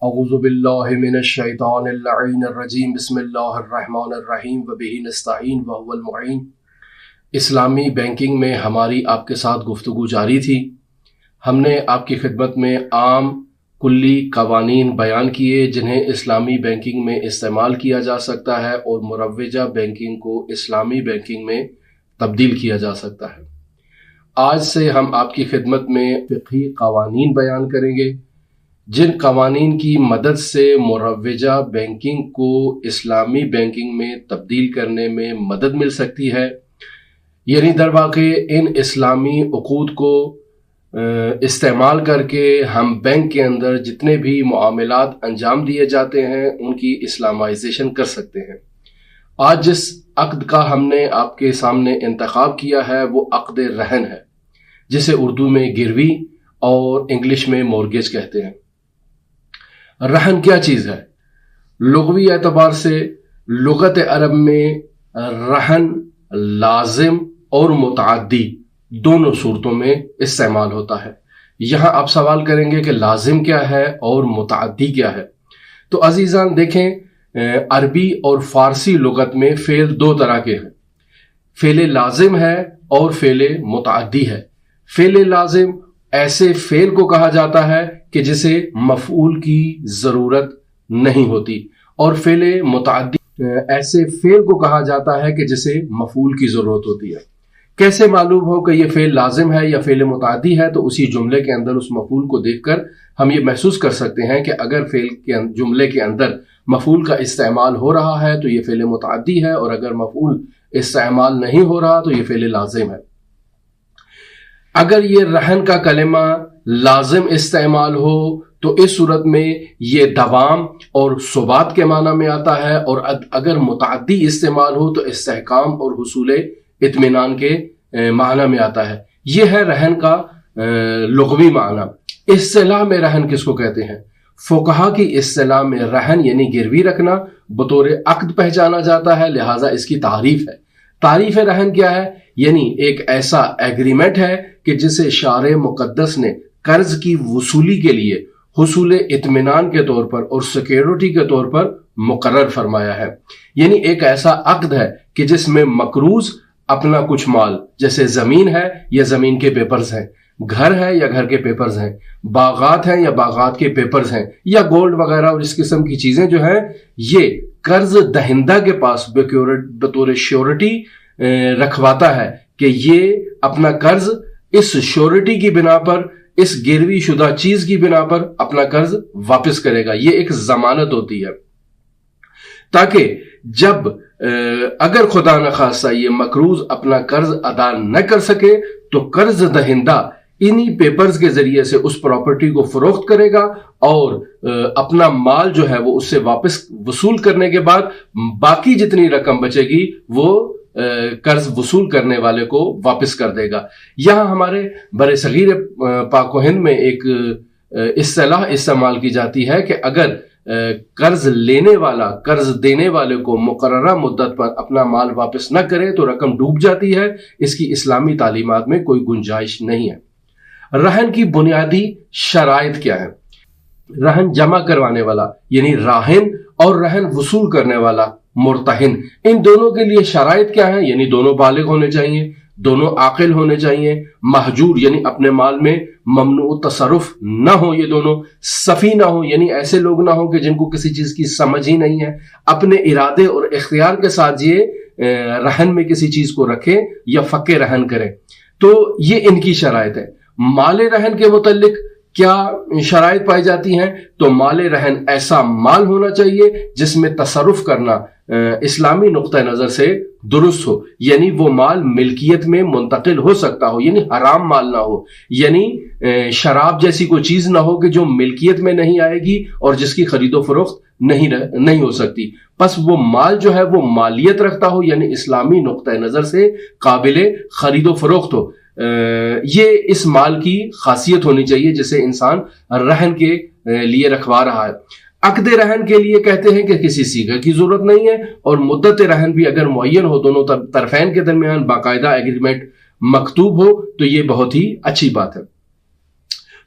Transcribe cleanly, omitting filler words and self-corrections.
اعوذ باللہ من الشیطان اللعین الرجیم بسم اللہ الرحمن الرحیم وبہ نستعین وہو المعین۔ اسلامی بینکنگ میں ہماری آپ کے ساتھ گفتگو جاری تھی۔ ہم نے آپ کی خدمت میں عام کلی قوانین بیان کیے جنہیں اسلامی بینکنگ میں استعمال کیا جا سکتا ہے اور مروجہ بینکنگ کو اسلامی بینکنگ میں تبدیل کیا جا سکتا ہے۔ آج سے ہم آپ کی خدمت میں فقہی قوانین بیان کریں گے جن قوانین کی مدد سے مروجہ بینکنگ کو اسلامی بینکنگ میں تبدیل کرنے میں مدد مل سکتی ہے، یعنی در واقع ان اسلامی عقود کو استعمال کر کے ہم بینک کے اندر جتنے بھی معاملات انجام دیے جاتے ہیں ان کی اسلامائزیشن کر سکتے ہیں۔ آج جس عقد کا ہم نے آپ کے سامنے انتخاب کیا ہے وہ عقد رہن ہے، جسے اردو میں گروی اور انگلش میں مورگیج کہتے ہیں۔ رہن کیا چیز ہے؟ لغوی اعتبار سے لغت عرب میں رہن لازم اور متعدی دونوں صورتوں میں استعمال ہوتا ہے۔ یہاں آپ سوال کریں گے کہ لازم کیا ہے اور متعدی کیا ہے؟ تو عزیزان دیکھیں، عربی اور فارسی لغت میں فعل دو طرح کے ہیں، فعل لازم ہے اور فعل متعدی ہے۔ فعل لازم ایسے فعل کو کہا جاتا ہے کہ جسے مفعول کی ضرورت نہیں ہوتی، اور فعل متعدی ایسے فعل کو کہا جاتا ہے کہ جسے مفعول کی ضرورت ہوتی ہے۔ کیسے معلوم ہو کہ یہ فعل لازم ہے یا فعل متعدی ہے؟ تو اسی جملے کے اندر اس مفعول کو دیکھ کر ہم یہ محسوس کر سکتے ہیں کہ اگر فعل کے جملے کے اندر مفعول کا استعمال ہو رہا ہے تو یہ فعل متعدی ہے، اور اگر مفعول استعمال نہیں ہو رہا تو یہ فعل لازم ہے۔ اگر یہ رہن کا کلمہ لازم استعمال ہو تو اس صورت میں یہ دوام اور ثبات کے معنی میں آتا ہے، اور اگر متعدی استعمال ہو تو استحکام اور حصول اطمینان کے معنی میں آتا ہے۔ یہ ہے رہن کا لغوی معنی۔ اصطلاح میں رہن کس کو کہتے ہیں؟ فقہا کی اصطلاح میں رہن یعنی گروی رکھنا بطور عقد پہچانا جاتا ہے، لہٰذا اس کی تعریف ہے۔ تعریف رہن کیا ہے؟ یعنی ایک ایسا ایگریمنٹ ہے کہ جسے شارع مقدس نے قرض کی وصولی کے لیے حصول اطمینان کے طور پر اور سیکیورٹی کے طور پر مقرر فرمایا ہے۔ یعنی ایک ایسا عقد ہے کہ جس میں مقروض اپنا کچھ مال، جیسے زمین ہے یا زمین کے پیپرز ہیں، گھر ہے یا گھر کے پیپرز ہیں، باغات ہیں یا باغات کے پیپرز ہیں، یا گولڈ وغیرہ اور اس قسم کی چیزیں جو ہیں، یہ قرض دہندہ کے پاس بطور شیورٹی رکھواتا ہے کہ یہ اپنا قرض اس شیورٹی کی بنا پر، اس گروی شدہ چیز کی بنا پر اپنا قرض واپس کرے گا۔ یہ ایک ضمانت ہوتی ہے، تاکہ جب اگر خدا نخواستہ یہ مقروض اپنا قرض ادا نہ کر سکے تو قرض دہندہ انہی پیپرز کے ذریعے سے اس پراپرٹی کو فروخت کرے گا، اور اپنا مال جو ہے وہ اس سے واپس وصول کرنے کے بعد باقی جتنی رقم بچے گی وہ قرض وصول کرنے والے کو واپس کر دے گا۔ یہاں ہمارے بر صغیر پاک و ہند میں ایک اصطلاح استعمال کی جاتی ہے کہ اگر قرض لینے والا قرض دینے والے کو مقررہ مدت پر اپنا مال واپس نہ کرے تو رقم ڈوب جاتی ہے۔ اس کی اسلامی تعلیمات میں کوئی گنجائش نہیں ہے۔ رہن کی بنیادی شرائط کیا ہے؟ رہن جمع کروانے والا یعنی راہن اور رہن وصول کرنے والا مرتہن، ان دونوں کے لیے شرائط کیا ہیں؟ یعنی دونوں بالغ ہونے چاہیے، دونوں عاقل ہونے چاہیے، مہجور یعنی اپنے مال میں ممنوع تصرف نہ ہو، یہ دونوں سفی نہ ہو یعنی ایسے لوگ نہ ہوں کہ جن کو کسی چیز کی سمجھ ہی نہیں ہے، اپنے ارادے اور اختیار کے ساتھ یہ رہن میں کسی چیز کو رکھیں یا فقے رہن کریں۔ تو یہ ان کی شرائط ہے۔ مال رہن کے متعلق کیا شرائط پائی جاتی ہیں؟ تو مال رہن ایسا مال ہونا چاہیے جس میں تصرف کرنا اسلامی نقطہ نظر سے درست ہو، یعنی وہ مال ملکیت میں منتقل ہو سکتا ہو، یعنی حرام مال نہ ہو، یعنی شراب جیسی کوئی چیز نہ ہو کہ جو ملکیت میں نہیں آئے گی اور جس کی خرید و فروخت نہیں ہو سکتی۔ پس وہ مال جو ہے وہ مالیت رکھتا ہو، یعنی اسلامی نقطہ نظر سے قابل خرید و فروخت ہو۔ یہ اس مال کی خاصیت ہونی چاہیے جسے انسان رہن کے لیے رکھوا رہا ہے۔ عقد رہن کے لیے کہتے ہیں کہ کسی صیغے کی ضرورت نہیں ہے، اور مدت رہن بھی اگر معین ہو، دونوں طرفین کے درمیان باقاعدہ ایگریمنٹ مکتوب ہو تو یہ بہت ہی اچھی بات ہے۔